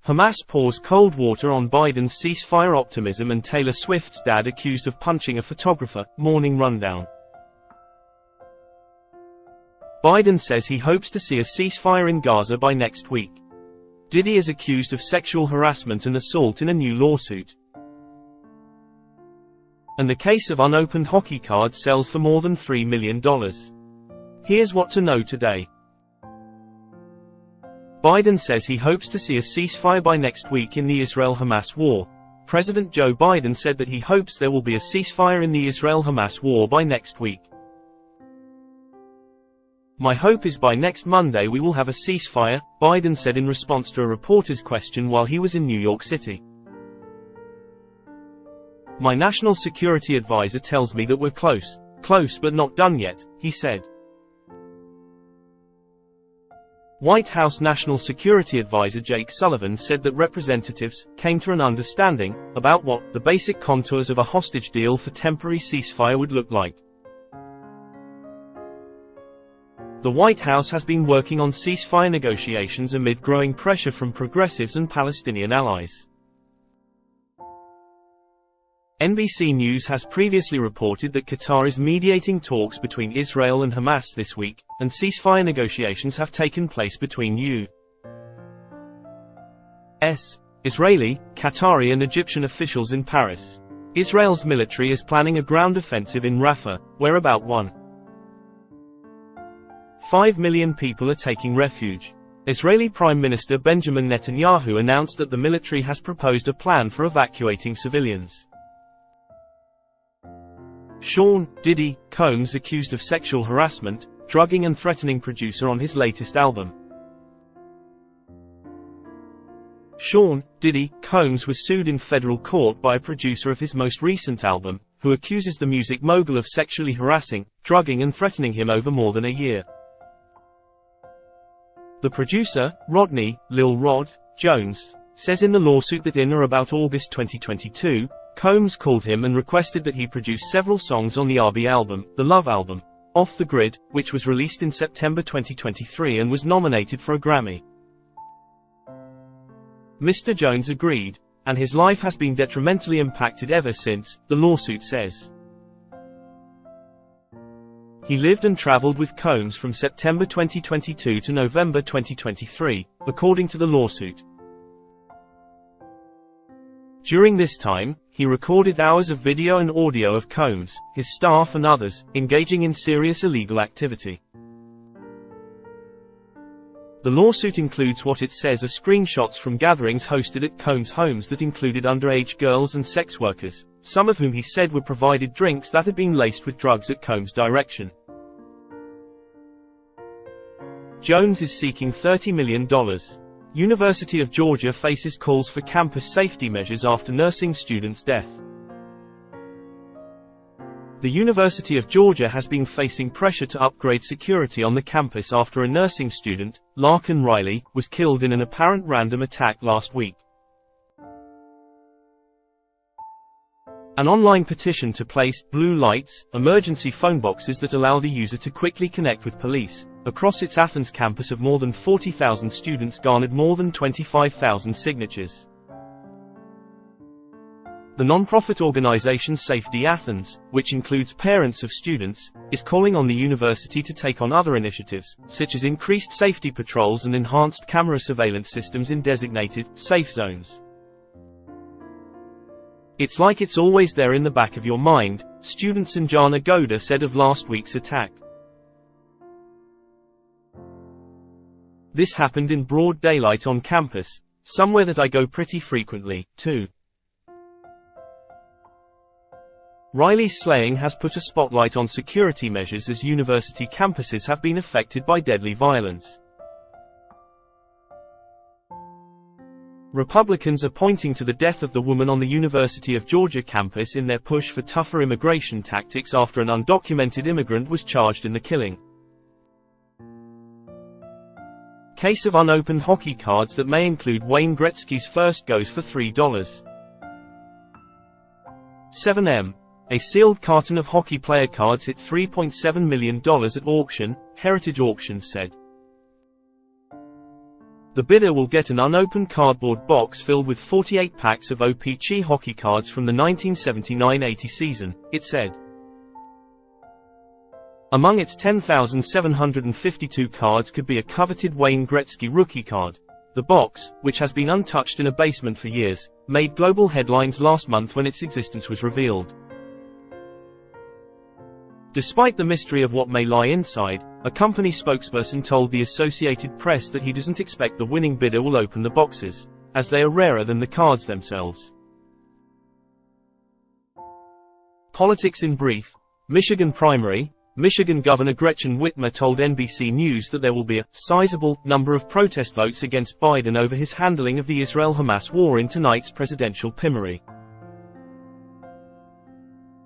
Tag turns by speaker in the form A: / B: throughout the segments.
A: Hamas pours cold water on Biden's ceasefire optimism, and Taylor Swift's dad accused of punching a photographer. Morning rundown. Biden says he hopes to see a ceasefire in Gaza by next week. Diddy is accused of sexual harassment and assault in a new lawsuit. And the case of unopened hockey cards sells for more than $3 million. Here's what to know today. Biden says he hopes to see a ceasefire by next week in the Israel-Hamas war. President Joe Biden said that he hopes there will be a ceasefire in the Israel-Hamas war by next week. "My hope is by next Monday we will have a ceasefire," Biden said in response to a reporter's question while he was in New York City. "My national security advisor tells me that we're close but not done yet," he said. White House National Security Advisor Jake Sullivan said that representatives came to an understanding about what the basic contours of a hostage deal for temporary ceasefire would look like. The White House has been working on ceasefire negotiations amid growing pressure from progressives and Palestinian allies. NBC News has previously reported that Qatar is mediating talks between Israel and Hamas this week, and ceasefire negotiations have taken place between U.S., Israeli, Qatari and Egyptian officials in Paris. Israel's military is planning a ground offensive in Rafah, where about 1.5 million people are taking refuge. Israeli Prime Minister Benjamin Netanyahu announced that the military has proposed a plan for evacuating civilians. Sean "Diddy" Combs accused of sexual harassment, drugging and threatening producer on his latest album. Sean "Diddy" Combs was sued in federal court by a producer of his most recent album, who accuses the music mogul of sexually harassing, drugging and threatening him over more than a year. The producer, Rodney "Lil Rod" Jones, says in the lawsuit that in or about August 2022, Combs called him and requested that he produce several songs on the RB album, the Love album, Off the Grid, which was released in September 2023 and was nominated for a Grammy. Mr. Jones agreed, and his life has been detrimentally impacted ever since, the lawsuit says. He lived and traveled with Combs from September 2022 to November 2023, according to the lawsuit. During this time, he recorded hours of video and audio of Combs, his staff and others, engaging in serious illegal activity. The lawsuit includes what it says are screenshots from gatherings hosted at Combs' homes that included underage girls and sex workers, some of whom he said were provided drinks that had been laced with drugs at Combs' direction. Jones is seeking $30 million. University of Georgia faces calls for campus safety measures after nursing student's death. The University of Georgia has been facing pressure to upgrade security on the campus after a nursing student, Larkin Riley, was killed in an apparent random attack last week. An online petition to place blue lights, emergency phone boxes that allow the user to quickly connect with police, across its Athens campus of more than 40,000 students garnered more than 25,000 signatures. The non-profit organization Safety Athens, which includes parents of students, is calling on the university to take on other initiatives, such as increased safety patrols and enhanced camera surveillance systems in designated, safe zones. "It's like it's always there in the back of your mind," student Sanjana Goda said of last week's attack. "This happened in broad daylight on campus, somewhere that I go pretty frequently, too." Riley's slaying has put a spotlight on security measures as university campuses have been affected by deadly violence. Republicans are pointing to the death of the woman on the University of Georgia campus in their push for tougher immigration tactics after an undocumented immigrant was charged in the killing. Case of unopened hockey cards that may include Wayne Gretzky's first goes for $3.7 million. A sealed carton of hockey player cards hit $3.7 million at auction, Heritage Auctions said. The bidder will get an unopened cardboard box filled with 48 packs of OPC hockey cards from the 1979-80 season, it said. Among its 10,752 cards could be a coveted Wayne Gretzky rookie card. The box, which has been untouched in a basement for years, made global headlines last month when its existence was revealed. Despite the mystery of what may lie inside, a company spokesperson told the Associated Press that he doesn't expect the winning bidder will open the boxes, as they are rarer than the cards themselves. Politics in brief. Michigan primary. Michigan Governor Gretchen Whitmer told NBC News that there will be a sizable number of protest votes against Biden over his handling of the Israel-Hamas war in tonight's presidential primary.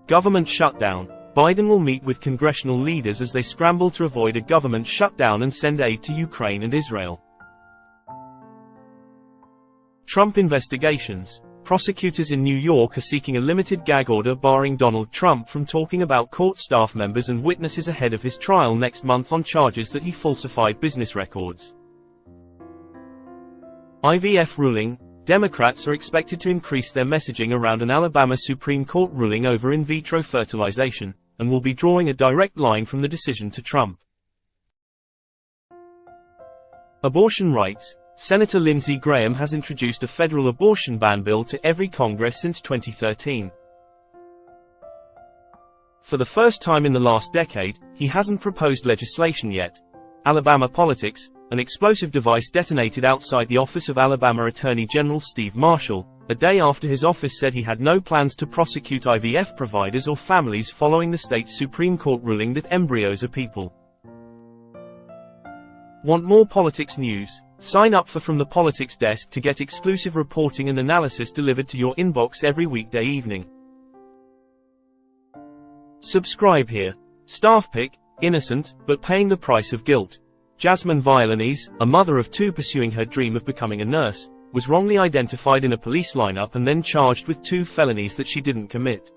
A: Government shutdown. Biden will meet with congressional leaders as they scramble to avoid a government shutdown and send aid to Ukraine and Israel. Trump investigations. Prosecutors in New York are seeking a limited gag order barring Donald Trump from talking about court staff members and witnesses ahead of his trial next month on charges that he falsified business records. IVF ruling. Democrats are expected to increase their messaging around an Alabama Supreme Court ruling over in vitro fertilization, and will be drawing a direct line from the decision to Trump. Abortion rights. Senator Lindsey Graham has introduced a federal abortion ban bill to every Congress since 2013. For the first time in the last decade, he hasn't proposed legislation yet. Alabama politics. An explosive device detonated outside the office of Alabama Attorney General Steve Marshall, a day after his office said he had no plans to prosecute IVF providers or families following the state's Supreme Court ruling that embryos are people. Want more politics news? Sign up for From the Politics Desk to get exclusive reporting and analysis delivered to your inbox every weekday evening. Subscribe here. Staff pick. Innocent, but paying the price of guilt. Jasmine Violinese, a mother of two pursuing her dream of becoming a nurse, was wrongly identified in a police lineup and then charged with 2 felonies that she didn't commit.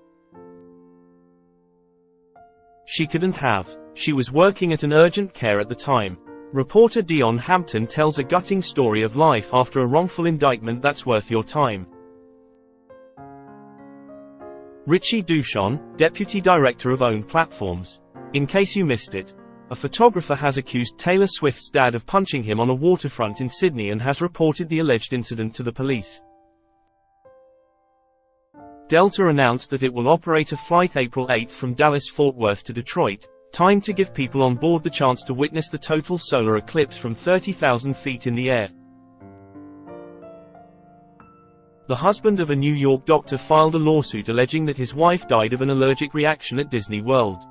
A: She couldn't have. She was working at an urgent care at the time. Reporter Dion Hampton tells a gutting story of life after a wrongful indictment that's worth your time. Richie Duchon, Deputy Director of Owned Platforms. In case you missed it, a photographer has accused Taylor Swift's dad of punching him on a waterfront in Sydney and has reported the alleged incident to the police. Delta announced that it will operate a flight April 8 from Dallas-Fort Worth to Detroit, timed to give people on board the chance to witness the total solar eclipse from 30,000 feet in the air. The husband of a New York doctor filed a lawsuit alleging that his wife died of an allergic reaction at Disney World.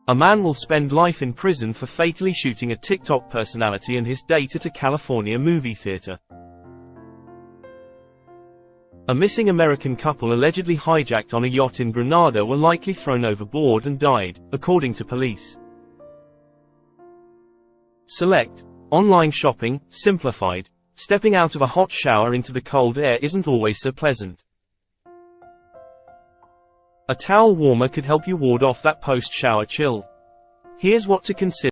A: A man will spend life in prison for fatally shooting a TikTok personality and his date at a California movie theater. A missing American couple allegedly hijacked on a yacht in Grenada were likely thrown overboard and died, according to police. Select. Online shopping, simplified. Stepping out of a hot shower into the cold air isn't always so pleasant. A towel warmer could help you ward off that post-shower chill. Here's what to consider.